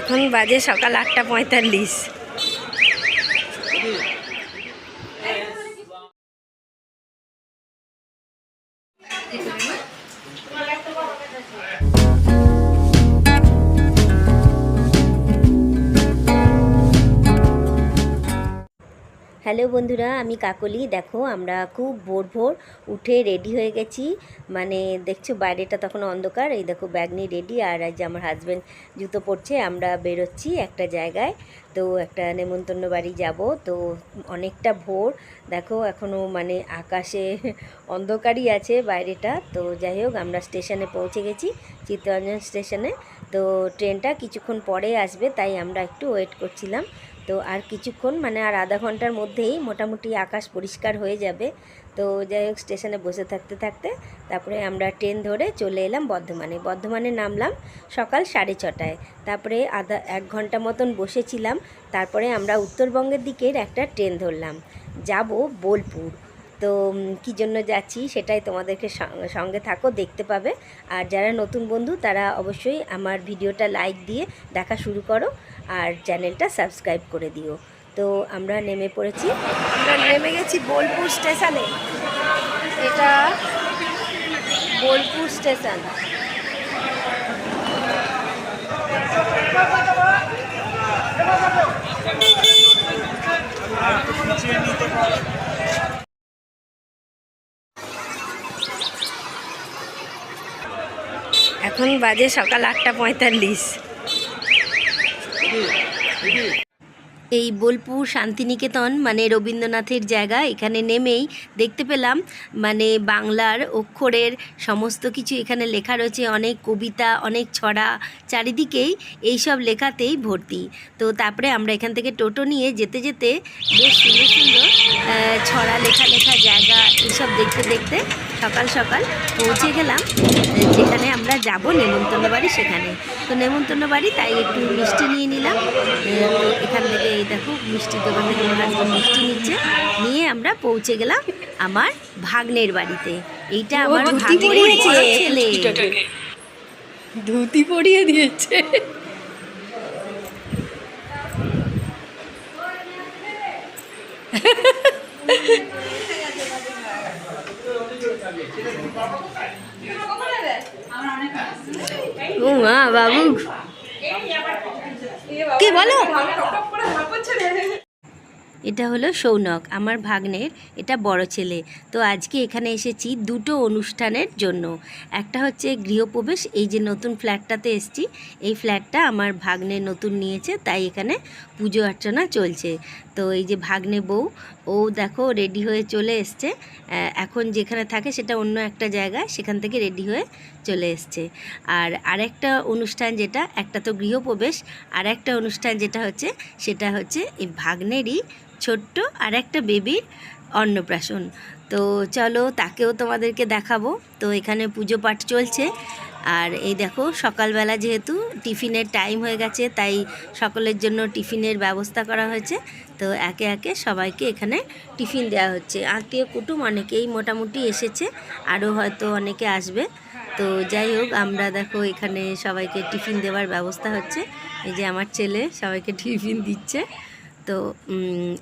এখন বাজে সকাল 8:45। হ্যালো বন্ধুরা, আমি কাকলি। দেখো আমরা খুব ভোর ভোর উঠে রেডি হয়ে গেছি। মানে দেখছো বাইরেটা তখন অন্ধকার। এই দেখো ব্যাগ নিয়ে রেডি, আর এই যে আমার হাজব্যান্ড জুতো পরছে। আমরা বেরোচ্ছি একটা জায়গায়, তো একটা নেমন্তন্ন বাড়ি যাব। তো অনেকটা ভোর, দেখো এখনও মানে আকাশে অন্ধকারই আছে বাইরেটা। তো যাই হোক, আমরা স্টেশনে পৌঁছে গেছি, চিত্তরঞ্জন স্টেশনে। তো ট্রেনটা কিছুক্ষণ পরে আসবে, তাই আমরা একটু ওয়েট করছিলাম। তো আর কিছুক্ষণ, মানে আর আধা ঘন্টার মধ্যেই মোটামুটি আকাশ পরিষ্কার হয়ে যাবে। তো যাই হোক, স্টেশনে বসে থাকতে থাকতে তারপরে আমরা ট্রেন ধরে চলে এলাম বর্ধমানে নামলাম সকাল 6:30টায়। তারপরে এক ঘন্টা মতন বসেছিলাম। তারপরে আমরা উত্তরবঙ্গের দিকের একটা ট্রেন ধরলাম, যাব বোলপুর। তো কী জন্য যাচ্ছি সেটাই তোমাদেরকে সঙ্গে থাকো, দেখতে পাবে। আর যারা নতুন বন্ধু তারা অবশ্যই আমার ভিডিওটা লাইক দিয়ে দেখা শুরু করো, আর চ্যানেলটা সাবস্ক্রাইব করে দিও। তো আমরা নেমে পড়েছি, আমরা নেমে গেছি বোলপুর স্টেশনে। এটা বোলপুর স্টেশন। এখন বাজে সকাল 8:45। এই বোলপুর শান্তিনিকেতন মানে রবীন্দ্রনাথের জায়গা। এখানে নেমেই দেখতে পেলাম মানে বাংলার অক্ষরের সমস্ত কিছু এখানে লেখা রয়েছে, অনেক কবিতা, অনেক ছড়া, চারিদিকেই এইসব লেখাতেই ভর্তি। তো তারপরে আমরা এখান থেকে টোটো নিয়ে যেতে যেতে বেশ সুন্দর সুন্দর ছড়া লেখা জায়গা এইসব দেখতে দেখতে সকাল সকাল পৌঁছে গেলাম যেখানে আমরা যাব নেমন্তন্ন বাড়ি, সেখানে। তো নেমন্তন্ন বাড়ি, তাই একটু মিষ্টি নিয়ে নিলাম। তো এখান থেকে এই দেখো মিষ্টির দোকান থেকে আমার হাজব্যান্ড মিষ্টি নিচ্ছে, নিয়ে আমরা পৌঁছে গেলাম আমার ভাগ্নের বাড়িতে। এইটা আমার ভাগ্নের ছেলে, ধুতি পরিয়ে দিয়েছে। ও মা বাবু, কি বলো? এটা হলো সৌনক, আমার ভাগ্নের এটা বড় ছেলে। তো আজকে এখানে এসেছি দুটো অনুষ্ঠানের জন্য। একটা হচ্ছে গৃহপ্রবেশ, এই যে নতুন ফ্ল্যাটটাতে এসেছি, এই ফ্ল্যাটটা আমার ভাগ্নে নতুন নিয়েছে, তাই এখানে পুজো অর্চনা চলছে। তো এই যে ভাগ্নে বউ, ও দেখো রেডি হয়ে চলে এসছে। এখন যেখানে থাকে সেটা অন্য একটা জায়গায়, সেখান থেকে রেডি হয়ে চলে এসছে। আর আরেকটা অনুষ্ঠান যেটা, একটা তো গৃহপ্রবেশ, আর একটা অনুষ্ঠান যেটা হচ্ছে সেটা হচ্ছে এই ভাগ্নেরই ছোট্ট আর একটা বেবির অন্নপ্রাশন। তো চলো তাকেও তোমাদেরকে দেখাবো। তো এখানে পুজো পাঠ চলছে। আর এই দেখো সকালবেলা যেহেতু টিফিনের টাইম হয়ে গেছে, তাই সকলের জন্য টিফিনের ব্যবস্থা করা হয়েছে। তো একে একে সবাইকে এখানে টিফিন দেওয়া হচ্ছে। আত্মীয় কুটুম অনেকেই মোটামুটি এসেছে, আরও হয়তো অনেকে আসবে। তো যাই হোক, আমরা দেখো এখানে সবাইকে টিফিন দেওয়ার ব্যবস্থা হচ্ছে। এই যে আমার ছেলে সবাইকে টিফিন দিচ্ছে। তো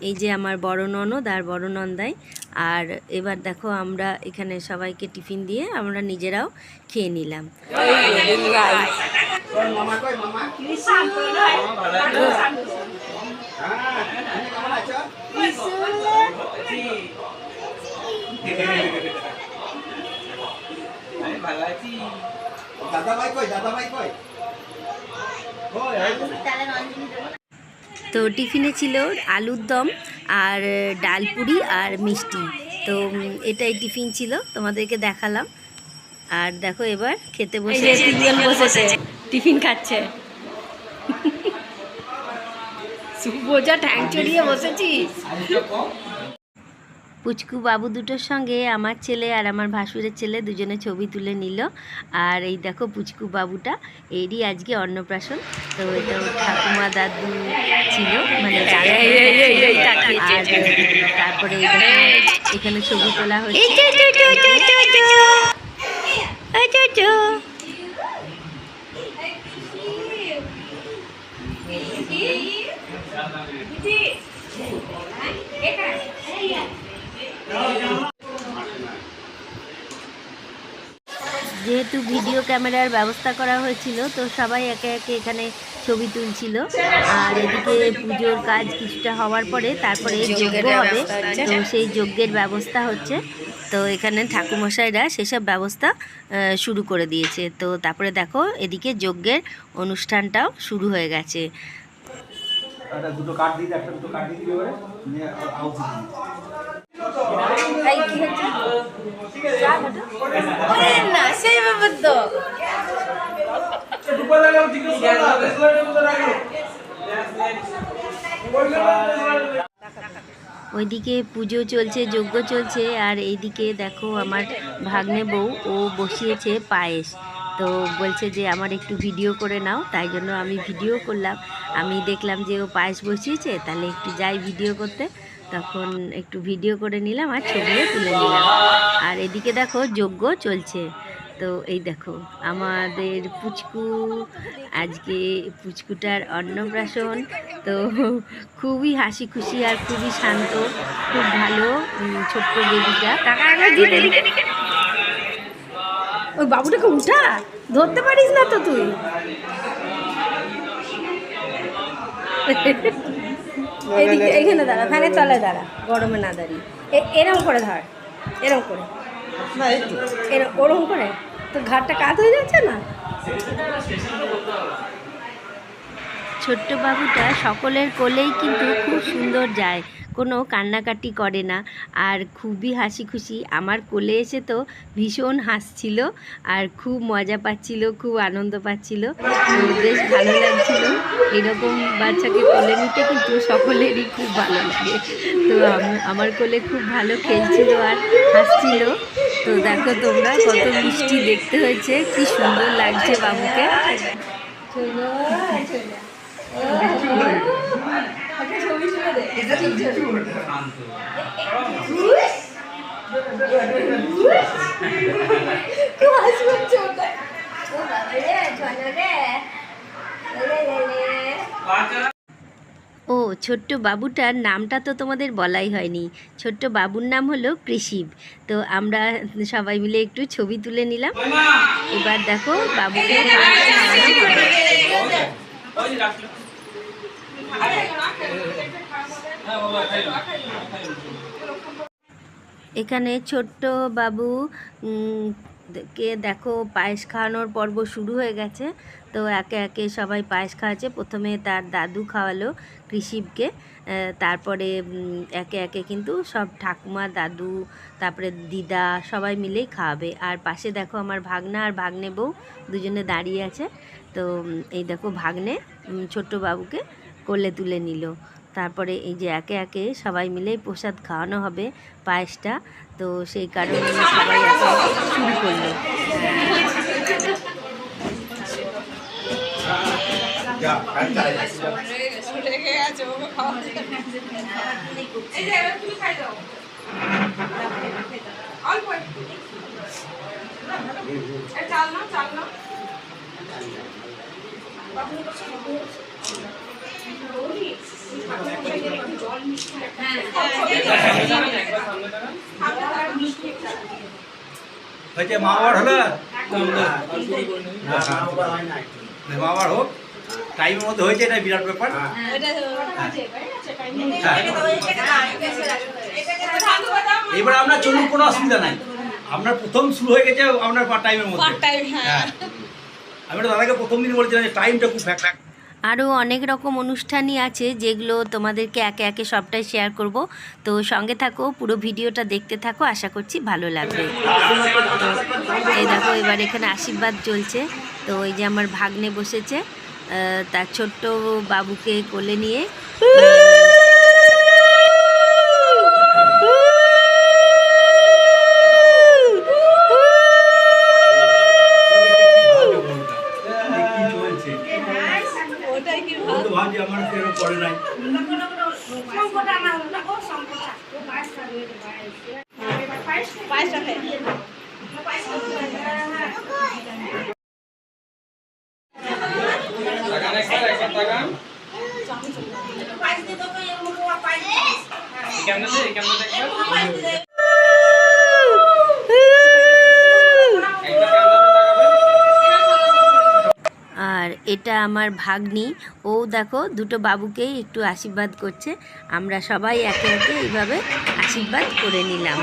এই যে আমার বড় ননদ আর বড় নন্দাই। আর এবার দেখো আমরা এখানে সবাইকে টিফিন দিয়ে আমরা নিজেরাও খেয়ে নিলাম। তো টিফিনে ছিল আলুর দম আর ডাল পুরি আর মিষ্টি। তো এটাই টিফিন ছিল, তোমাদেরকে দেখালাম। আর দেখো এবার খেতে বসে তিনজন বসেছে, টিফিন খাচ্ছে। বোঝা ঠ্যাং চড়িয়ে বসেছিস। পুচকু বাবু দুটোর সঙ্গে আমার ছেলে আর আমার ভাসুরের ছেলে দুজনে ছবি তুলে নিল। আর এই দেখো পুচকু বাবুটা, এরই আজকে অন্নপ্রাশন। তো এটা ঠাকুমা দাদু ছিল, মানে তারপরে এখানে ছবি তোলা হচ্ছে। যেহেতু ভিডিও ক্যামেরার ব্যবস্থা করা হয়েছিল, তো সবাই একে একে এখানে ছবি তুলছিল। আর এদিকে পুজোর কাজ কিছুটা হওয়ার পরে তারপরে যজ্ঞ হবে, তো সেই যজ্ঞের ব্যবস্থা হচ্ছে। তো এখানে ঠাকুরমশাইরা সেসব ব্যবস্থা শুরু করে দিয়েছে। তো তারপরে দেখো এদিকে যজ্ঞের অনুষ্ঠানটাও শুরু হয়ে গেছে। দুটো কার্ড দিই, একটা দুটো কার্ড দিই এবারে নিয়ে আউট দিই। তাই কি হচ্ছে না সেই ব্যাপার তো ওইদিকে পুজো চলছে, যজ্ঞ চলছে, আর এইদিকে দেখো আমার ভাগ্নে বউ ও বসিয়েছে পায়েস। তো বলছে যে আমার একটু ভিডিও করে নাও, তাই জন্য আমি ভিডিও করলাম। আমি দেখলাম যে ও পায়েস বসিয়েছে, তাহলে একটু যাই ভিডিও করতে, তখন একটু ভিডিও করে নিলাম আর ছবিও তুলে নিলাম। আর এদিকে দেখো যজ্ঞ চলছে। তো এই দেখো আমাদের পুচকু, আজকে পুচকুটার অন্নপ্রাশন। তো খুবই হাসি খুশি আর খুবই শান্ত, খুব ভালো ছোট্ট বেবিটা। ওই বাবুটাকে উঠা, ধরতে পারিস না তো তুই। এইখানে দাঁড়া, ফ্যানের তলায় দাঁড়া, গরমে না দাঁড়িয়ে এরম করে ধর, এরম করে ওরম করে। তো ঘাটটা কাত হয়ে যাচ্ছে না। ছোট্ট বাবুটা সকলের কোলেই কিন্তু খুব সুন্দর যায়, কোনো কান্নাকাটি করে না, আর খুবই হাসি খুশি। আমার কোলে এসে তো ভীষণ হাসছিল আর খুব মজা পাচ্ছিল, খুব আনন্দ পাচ্ছিল। বেশ ভালো লাগছিল। এরকম বাচ্চাকে কোলে নিতে কিন্তু সকলেরই খুব ভালো লাগে। তো আমার কোলে খুব ভালো খেলছিল আর হাসছিল। তো দেখো তোমরা কত মিষ্টি দেখতে হয়েছে, কি সুন্দর লাগছে বাবুকে। ও ছোট্ট বাবুটার নামটা তো তোমাদের বলাই হয়নি। ছোট্ট বাবুর নাম হলো কৃষিব। তো আমরা সবাই মিলে একটু ছবি তুলে নিলাম। এবার দেখো বাবুকে এখানে ছোট্ট বাবু কে দেখো পায়েস খাওয়ানোর পর্ব শুরু হয়ে গেছে। তো একে একে সবাই পায়েস খাওয়াচ্ছে। প্রথমে তার দাদু খাওয়ালো কৃষিবকে, তারপরে একে একে কিন্তু সব ঠাকুমা, দাদু, তারপরে দিদা সবাই মিলেই খাওয়াবে। আর পাশে দেখো আমার ভাগনা আর ভাগ্নে বউ দুজনে দাঁড়িয়ে আছে। তো এই দেখো ভাগ্নে ছোট্ট বাবুকে কোলে তুলে নিল। তারপরে এই যে একে একে সবাই মিলেই প্রসাদ খাওয়ানো হবে পায়েসটা। তো সেই কারণে সবাই একে শুরু করলো। মা বাবার হলো মা বাবার হোক, টাইমের মধ্যে হয়েছে, এটা বিরাট ব্যাপার। এবার আপনার চলুন, কোনো অসুবিধা নাই। আপনার প্রথম শুরু হয়ে গেছে আপনার টাইমের মধ্যে। আমি দাদাকে প্রথম দিন বলেছিলাম যে টাইমটা খুব ফ্যাক্ট। আরও অনেক রকম অনুষ্ঠানই আছে, যেগুলো তোমাদেরকে একে একে সবটাই শেয়ার করব। তো সঙ্গে থাকো, পুরো ভিডিওটা দেখতে থাকো, আশা করছি ভালো লাগবে। এই দেখো এবার এখানে আশীর্বাদ চলছে। তো এই যে আমার ভাগ্নে বসেছে, তার ছোট্ট বাবুকে কোলে নিয়ে। আর এটা আমার ভাগ্নি, ও দেখো দুটো বাবুকেই একটু আশীর্বাদ করছে। আমরা সবাই একে একে এইভাবে আশীর্বাদ করে নিলাম।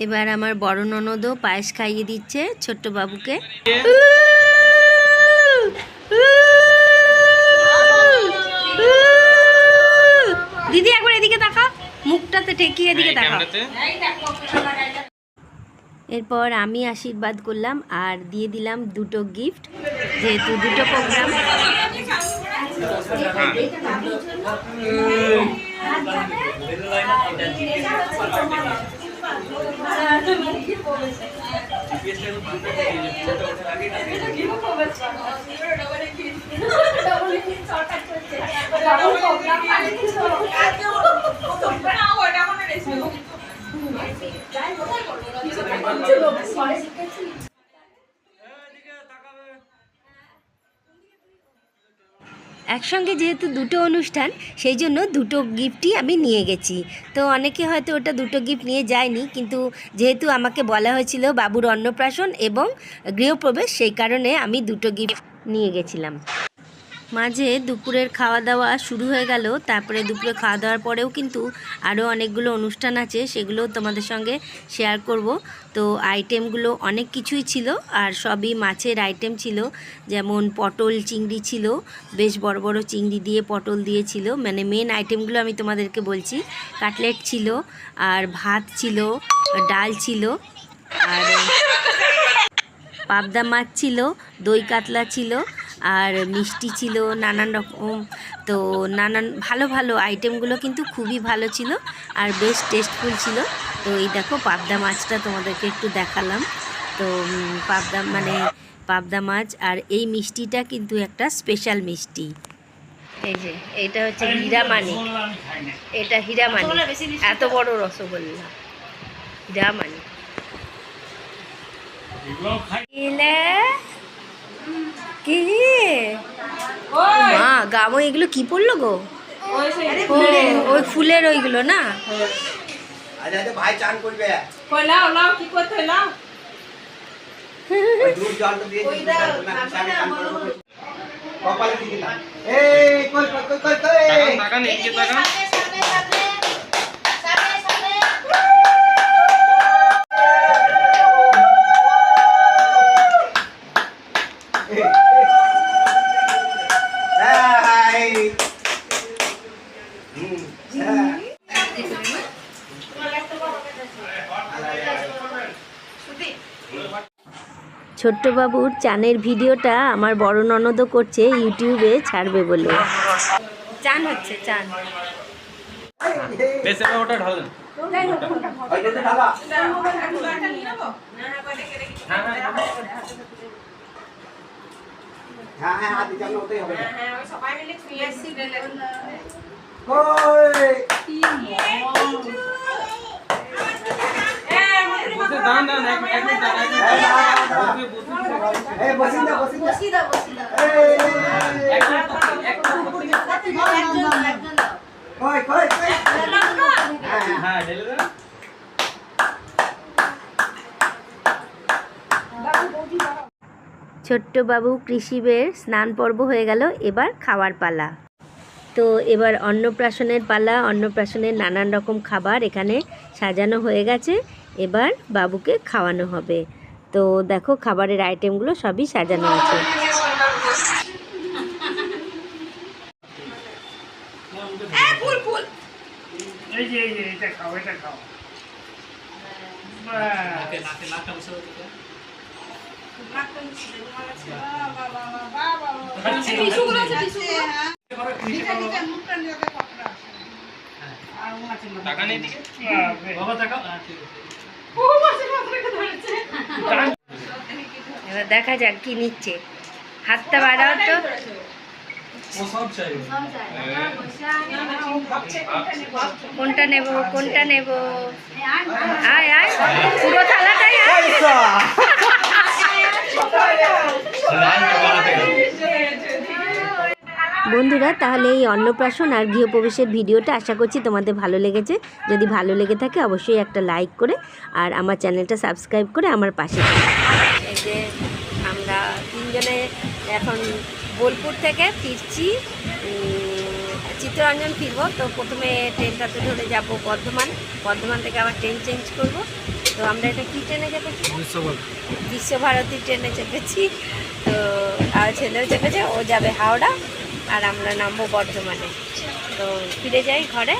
এবার আমার বড় ননদও পায়েস খাইয়ে দিচ্ছে ছোট্ট বাবুকে। দিদি একবার এদিকে তাকাও, মুখটাতে ঠেকিয়ে এদিকে তাকাও। এরপর আমি আশীর্বাদ করলাম আর দিয়ে দিলাম দুটো গিফট, যেহেতু দুটো প্রোগ্রাম। একসঙ্গে যেহেতু দুটো অনুষ্ঠান, সেই জন্য দুটো গিফটই আমি নিয়ে গেছি। তো অনেকে হয়তো ওটা দুটো গিফট নিয়ে যায়নি, কিন্তু যেহেতু আমাকে বলা হয়েছিল বাবুর অন্নপ্রাশন এবং গৃহপ্রবেশ, সেই কারণে আমি দুটো গিফট নিয়ে গেছিলাম। মাঝে দুপুরের খাওয়া দাওয়া শুরু হয়ে গেল। তারপরে দুপুরে খাওয়া দাওয়ার পরেও কিন্তু আরও অনেকগুলো অনুষ্ঠান আছে, সেগুলোও তোমাদের সঙ্গে শেয়ার করব। তো আইটেমগুলো অনেক কিছুই ছিল, আর সবই মাছের আইটেম ছিল। যেমন পটল চিংড়ি ছিল, বেশ বড় বড় চিংড়ি দিয়ে পটল দিয়েছিল। মানে মেন আইটেমগুলো আমি তোমাদেরকে বলছি। কাটলেট ছিল, আর ভাত ছিল, ডাল ছিল, আর পাবদা মাছ ছিল, দই কাতলা ছিল, আর মিষ্টি ছিল, নানান রকম। তো নানান ভালো ভালো আইটেমগুলো কিন্তু খুবই ভালো ছিল আর বেশ টেস্টফুল ছিল। তো এই দেখো পাবদা মাছটা তোমাদেরকে একটু দেখালাম। তো পাবদা মাছ, আর এই মিষ্টিটা কিন্তু একটা স্পেশাল মিষ্টি। এই যে এইটা হচ্ছে হীরামানিক, এটা হীরামানিক, এত বড় রসগোল্লা হীরামানিক। কি মা গামো এগুলো কি পড়লো গো? ও ওই ফুলের ওইগুলো না? ভাই চান করবে কি করতে লাও দুধ জলটা দিয়ে কপালে দিকে না। এই কই কই কই কই টাকা নেই কি টাকা? ছোট্টবাবুর চানের ভিডিওটা আমার বড় ননদও করছে, ইউটিউবে ছাড়বে বলে। চান হচ্ছে, চান ওটা ঢালেন। হ্যাঁ হ্যাঁ হাত দিতে ওটাই হবে। হ্যাঁ ওই সবাই মিলে ছুঁয়ে আসি লে কই কি বসে দান দান এক মিনিট দান এই বসিদা এই একজন কই কই হ্যাঁ ঢেলে দাও। ছোট্টবাবু কৃষিবের স্নান পর্ব হয়ে গেল, এবার খাওয়ার পালা। তো এবার অন্নপ্রাশনের পালা। অন্নপ্রাশনের নানান রকম খাবার এখানে সাজানো হয়ে গেছে, এবার বাবুকে খাওয়ানো হবে। তো দেখো খাবারের আইটেমগুলো সবই সাজানো আছে। এবার দেখা যাক কি নিচ্ছে। হাতটা বাড়াও তো। কোনটা নেব কোনটা নেব? আয় আয় পুরো থালাটাই আয়। বন্ধুরা, তাহলে এই অন্নপ্রাশন আর গৃহপ্রবেশের ভিডিওটা আশা করছি তোমাদের ভালো লেগেছে। যদি ভালো লেগে থাকে অবশ্যই একটা লাইক করে আর আমার চ্যানেলটা সাবস্ক্রাইব করে আমার পাশে থাকো। এই যে আমরা তিনজনে এখন বোলপুর থেকে ফিরছি, চিত্তরঞ্জন ফিরবো। তো প্রথমে ট্রেনটাতে ধরে যাব বর্ধমান থেকে আবার ট্রেন চেঞ্জ করব। তো আমরা এটা কী ট্রেনে চেপেছি? বিশ্বভারতী ট্রেনে চেপেছি। তো আর ছেলেও চেপেছে, ও যাবে হাওড়া আর আমরা নামবো বর্ধমানে। তো ফিরে যাই ঘরে।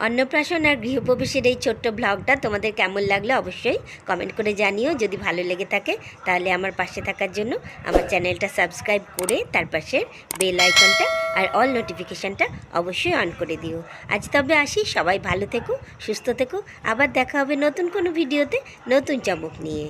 অন্নপ্রাশন আর গৃহপ্রবেশের এই ছোট্ট ব্লগটা তোমাদের কেমন লাগলো অবশ্যই কমেন্ট করে জানিও। যদি ভালো লেগে থাকে তাহলে আমার পাশে থাকার জন্য আমার চ্যানেলটা সাবস্ক্রাইব করে তার পাশের বেল আইকনটা আর অল নোটিফিকেশানটা অবশ্যই অন করে দিও। আজ তবে আসি, সবাই ভালো থেকো, সুস্থ থেকো। আবার দেখা হবে নতুন কোনো ভিডিওতে নতুন চমক নিয়ে।